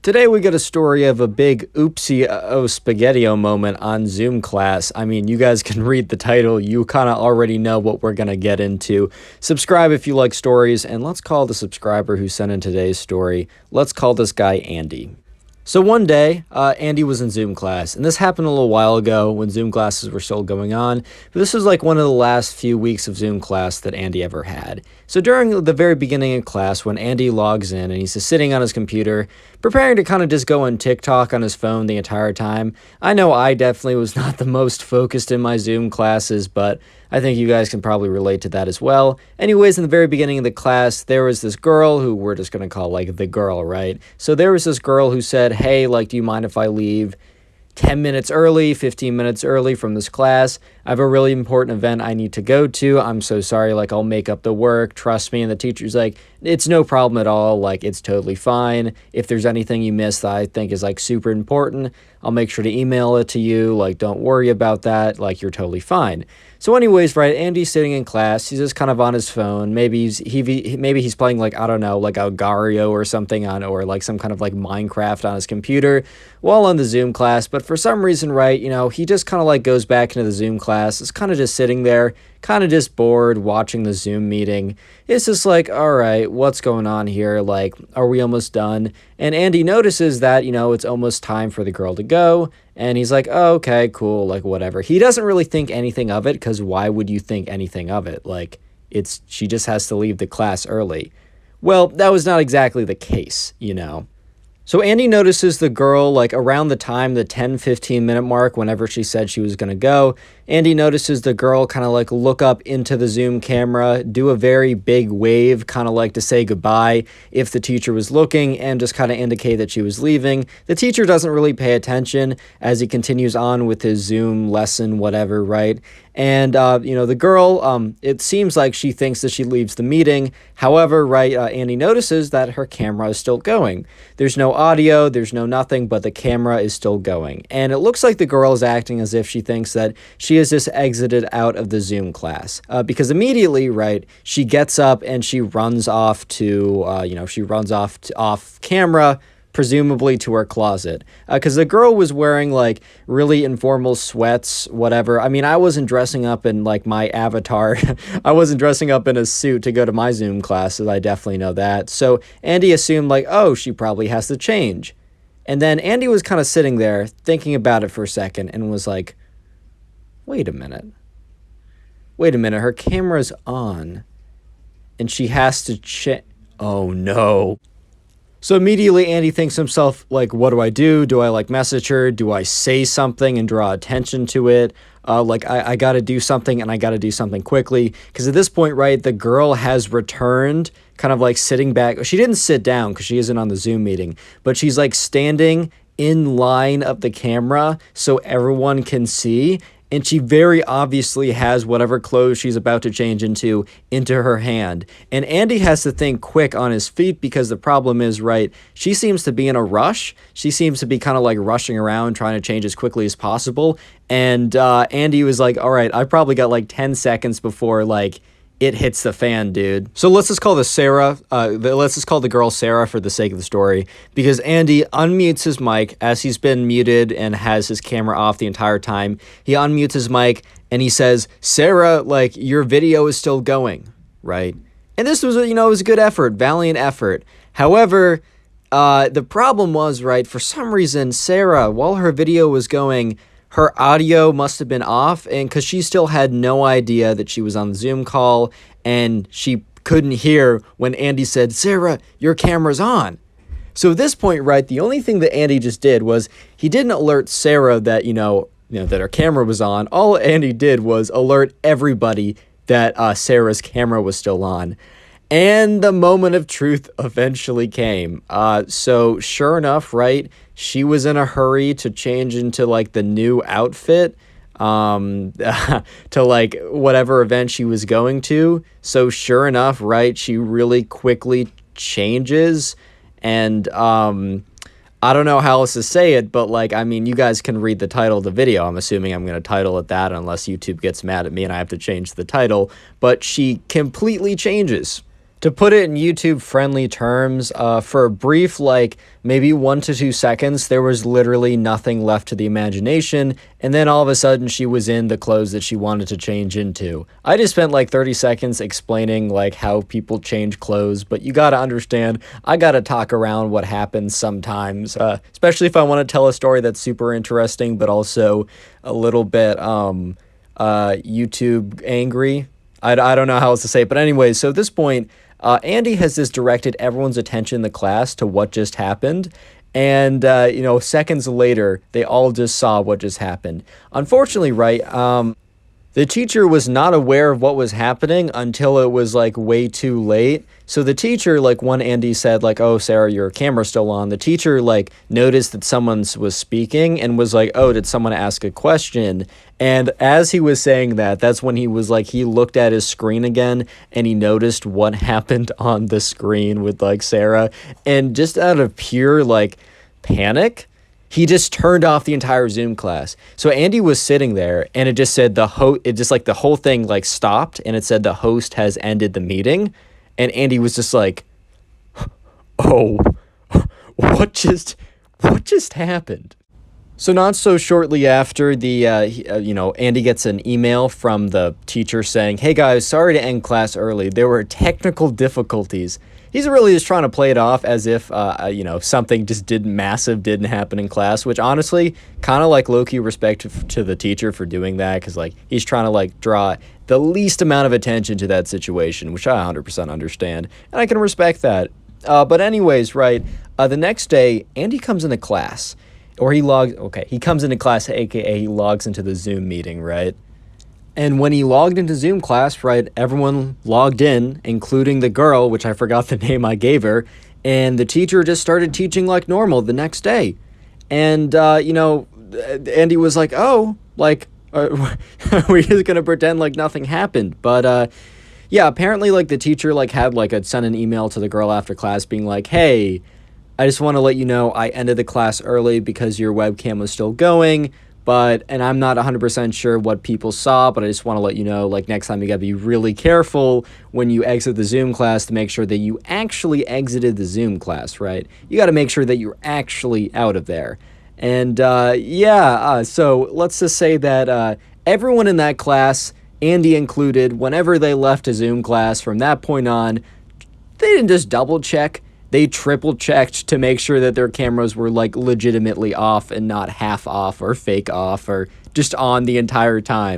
Today we get a story of a big oopsie spaghetti-o moment on Zoom class. I mean, you guys can read the title. You kind of already know what we're going to get into. Subscribe if you like stories, and let's call the subscriber who sent in today's story. Let's call this guy Andy. So one day, Andy was in Zoom class, and this happened a little while ago when Zoom classes were still going on, but this was like one of the last few weeks of Zoom class that Andy ever had. So during the very beginning of class, when Andy logs in and he's just sitting on his computer, preparing to kind of just go on TikTok on his phone the entire time, I know I definitely was not the most focused in my Zoom classes, but I think you guys can probably relate to that as well. Anyways, in the very beginning of the class, there was this girl who we're just going to call like the girl, right? So there was this girl who said, hey, like, do you mind if I leave 10 minutes early, 15 minutes early from this class? I have a really important event I need to go to. I'm so sorry, like, I'll make up the work. Trust me. And the teacher's like, it's no problem at all. Like, it's totally fine. If there's anything you missed that I think is like super important, I'll make sure to email it to you. Like, don't worry about that. Like, you're totally fine. So anyways, right, Andy's sitting in class. He's just kind of on his phone. Maybe he's playing, like, I don't know, like Algario or something on, or like some kind of like Minecraft on his computer while on the Zoom class. But for some reason, right, you know, he just kind of like goes back into the Zoom class. It's kind of just sitting there, kind of just bored watching the Zoom meeting. It's just like, all right, what's going on here? Like, are we almost done? And Andy notices that, you know, it's almost time for the girl to go. And he's like, oh, okay, cool, like, whatever. He doesn't really think anything of it, because why would you think anything of it? Like, she just has to leave the class early. Well, that was not exactly the case, you know. So Andy notices the girl, like, around the time, the 10-15 minute mark, whenever she said she was going to go, Andy notices the girl kind of like look up into the Zoom camera, do a very big wave, kind of like to say goodbye if the teacher was looking, and just kind of indicate that she was leaving. The teacher doesn't really pay attention as he continues on with his Zoom lesson, whatever, right? And, you know, the girl, it seems like she thinks that she leaves the meeting. However, right, Andy notices that her camera is still going. There's no audio, there's no nothing, but the camera is still going. And it looks like the girl is acting as if she thinks that she has just exited out of the Zoom class. Because immediately, right, she gets up and she runs off to, you know, she runs off camera, presumably to her closet, because the girl was wearing like really informal sweats, whatever. I mean, I wasn't dressing up in like my avatar. I wasn't dressing up in a suit to go to my Zoom classes. I definitely know that. So Andy assumed like, oh, she probably has to change. And then Andy was kind of sitting there thinking about it for a second and was like, wait a minute, her camera's on and she has to check. Oh no. So immediately Andy thinks to himself, like, what do I do? Do I, like, message her? Do I say something and draw attention to it? Like, I got to do something, and I got to do something quickly. Because at this point, right, the girl has returned, kind of, like, sitting back. She didn't sit down because she isn't on the Zoom meeting. But she's, like, standing in line of the camera so everyone can see. And she very obviously has whatever clothes she's about to change into her hand. And Andy has to think quick on his feet, because the problem is, right, she seems to be in a rush. She seems to be kind of like rushing around trying to change as quickly as possible. And Andy was like, all right, I probably got like 10 seconds before like it hits the fan, dude. So let's just call this Sarah. Let's just call the girl Sarah for the sake of the story, because Andy unmutes his mic as he's been muted and has his camera off the entire time. He unmutes his mic and he says, Sarah, like, your video is still going, right? And this was, you know, it was a good effort, valiant effort. However, the problem was, right, for some reason, Sarah, while her video was going, her audio must have been off, and because she still had no idea that she was on the Zoom call, and she couldn't hear when Andy said, Sarah, your camera's on. So at this point, right, the only thing that Andy just did was he didn't alert Sarah that, you know, that her camera was on. All Andy did was alert everybody that Sarah's camera was still on. And the moment of truth eventually came. So sure enough, right, she was in a hurry to change into like the new outfit to like whatever event she was going to. So sure enough, right, she really quickly changes. And I don't know how else to say it, but like, I mean, you guys can read the title of the video. I'm assuming I'm going to title it that unless YouTube gets mad at me and I have to change the title. But she completely changes To put it in YouTube friendly terms, for a brief, like maybe 1 to 2 seconds, there was literally nothing left to the imagination, and then all of a sudden she was in the clothes that she wanted to change into. I just spent like 30 seconds explaining like how people change clothes, but you gotta understand, I gotta talk around what happens sometimes, especially if I want to tell a story that's super interesting, but also a little bit YouTube angry. I don't know how else to say it, but anyways, so at this point, Andy has just directed everyone's attention in the class to what just happened. And, seconds later, they all just saw what just happened. Unfortunately, right, the teacher was not aware of what was happening until it was like way too late. So the teacher, like when Andy said like, "Oh, Sarah, your camera's still on," the teacher like noticed that someone was speaking and was like, "Oh, did someone ask a question?" And as he was saying that, that's when he was like, he looked at his screen again and he noticed what happened on the screen with like Sarah. And just out of pure like panic, he just turned off the entire Zoom class. So Andy was sitting there and it just said the whole thing like stopped and it said the host has ended the meeting. And Andy was just like, "Oh, what just happened?" So not so shortly after, Andy gets an email from the teacher saying, "Hey guys, sorry to end class early. There were technical difficulties." He's really just trying to play it off as if, something just didn't happen in class, which honestly, kind of like low-key respect to the teacher for doing that, because like he's trying to like draw the least amount of attention to that situation, which I 100% understand, and I can respect that. But anyways, right, the next day, Andy comes into class, he comes into class, aka he logs into the Zoom meeting, right? And when he logged into Zoom class, right, everyone logged in, including the girl, which I forgot the name I gave her, and the teacher just started teaching like normal the next day. And, Andy was like, "Oh, like, we're just going to pretend like nothing happened." But, yeah, apparently, like, the teacher, like, had, like, sent an email to the girl after class being like, "Hey, I just want to let you know I ended the class early because your webcam was still going, and I'm not 100% sure what people saw, but I just want to let you know, like, next time you got to be really careful when you exit the Zoom class to make sure that you actually exited the Zoom class, right? You got to make sure that you're actually out of there." And, so let's just say that everyone in that class, Andy included, whenever they left a Zoom class from that point on, they didn't just double check. They triple checked to make sure that their cameras were like legitimately off and not half off or fake off or just on the entire time.